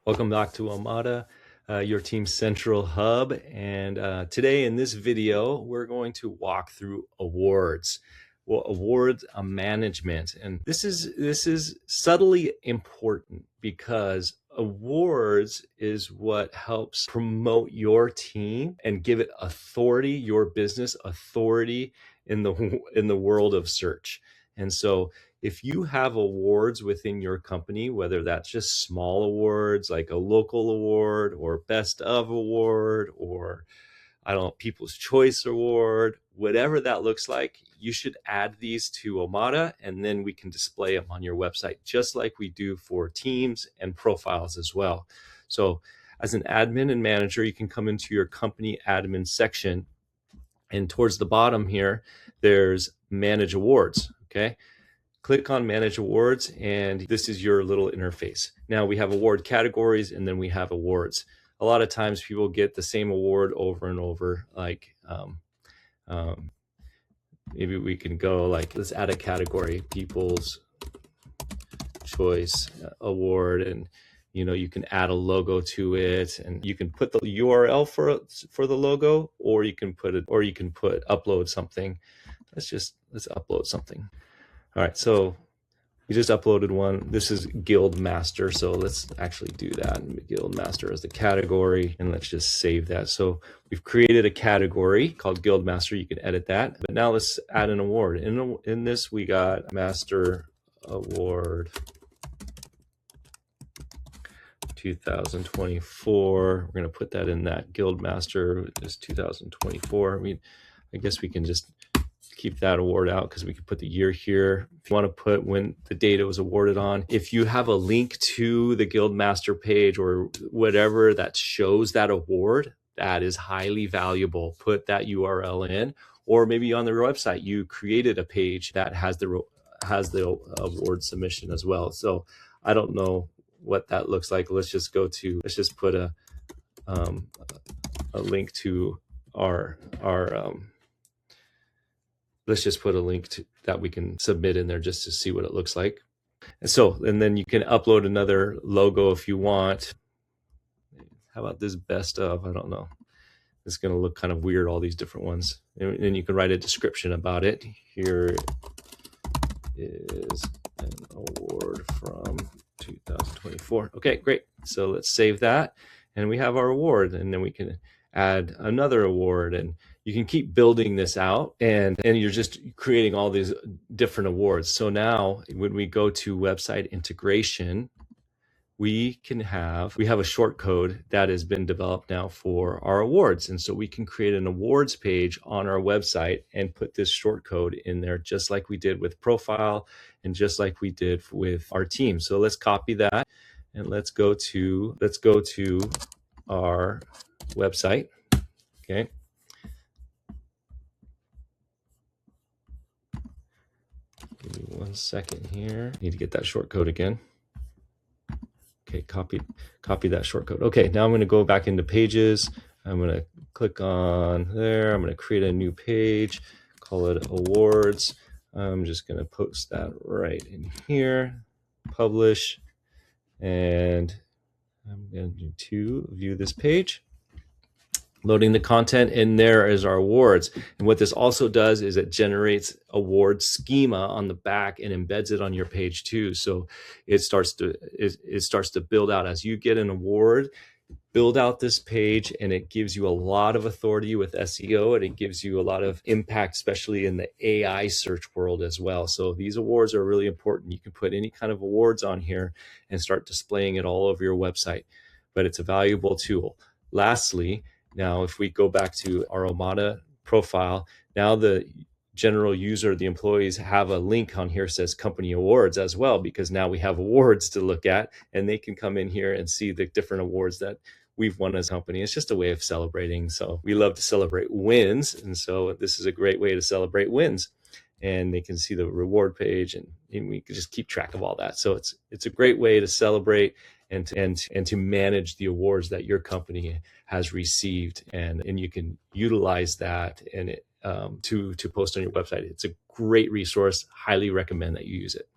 Welcome back to Omada, your team's central hub. And today in this video, we're going to walk through awards. Well, awards management, and this is subtly important because awards is what helps promote your team and give it authority, your business authority in the world of search. And so if you have awards within your company, whether that's just small awards like a local award or best of award or I don't know, People's Choice Award, whatever that looks like, you should add these to Omada and then we can display them on your website, just like we do for teams and profiles as well. So as an admin and manager, you can come into your company admin section, and towards the bottom here, there's Manage Awards, okay? Click on Manage Awards, and this is your little interface. Now we have award categories, and then we have awards. A lot of times people get the same award over and over, like maybe we can go like, let's add a category, People's Choice Award, and you can add a logo to it, and you can put the URL for the logo, or you can upload something. Let's upload something. All right, so we just uploaded one. This is Guild Master, so let's actually do that. Guild Master as the category, and let's just save that. So we've created a category called Guild Master. You can edit that, but now let's add an award. In this, we got Master Award 2024. We're going to put that in that Guild Master is 2024. I guess we can just keep that award out because we could put the year here. If you want to put when the data was awarded on, if you have a link to the Guild Master page or whatever that shows that award, that is highly valuable. Put that URL in, or maybe on their website you created a page that has the award submission as well. So I don't know what that looks like. Let's just put a link to our let's just put a link to that we can submit in there just to see what it looks like. And then you can upload another logo if you want. How about this best of? I don't know. It's going to look kind of weird, all these different ones. And you can write a description about it. Here is an award from 2024. Okay, great. So let's save that. And we have our award. And then we can add another award, and you can keep building this out, and you're just creating all these different awards. So now when we go to website integration, we have a short code that has been developed now for our awards. And so we can create an awards page on our website and put this short code in there, just like we did with profile and just like we did with our team. So let's copy that and let's go to our website. Okay. Give me 1 second here. Need to get that short code again. Okay, copy that short code. Okay, now I'm going to go back into pages. I'm going to click on there. I'm going to create a new page, call it awards. I'm just going to post that right in here, publish, and I'm going to view this page. Loading the content, and there is our awards. And what this also does is it generates award schema on the back and embeds it on your page too. So it starts to build out as you get an award, build out this page, and it gives you a lot of authority with SEO, and it gives you a lot of impact, especially in the AI search world as well. So these awards are really important. You can put any kind of awards on here and start displaying it all over your website, but it's a valuable tool. Lastly, now, if we go back to our Omada profile, now the general user, the employees have a link on here that says company awards as well, because now we have awards to look at, and they can come in here and see the different awards that we've won as a company. It's just a way of celebrating. So we love to celebrate wins. And so this is a great way to celebrate wins. And they can see the reward page, and we can just keep track of all that. So it's a great way to celebrate and to manage the awards that your company has received, and you can utilize that and to post on your website. It's a great resource. Highly recommend that you use it.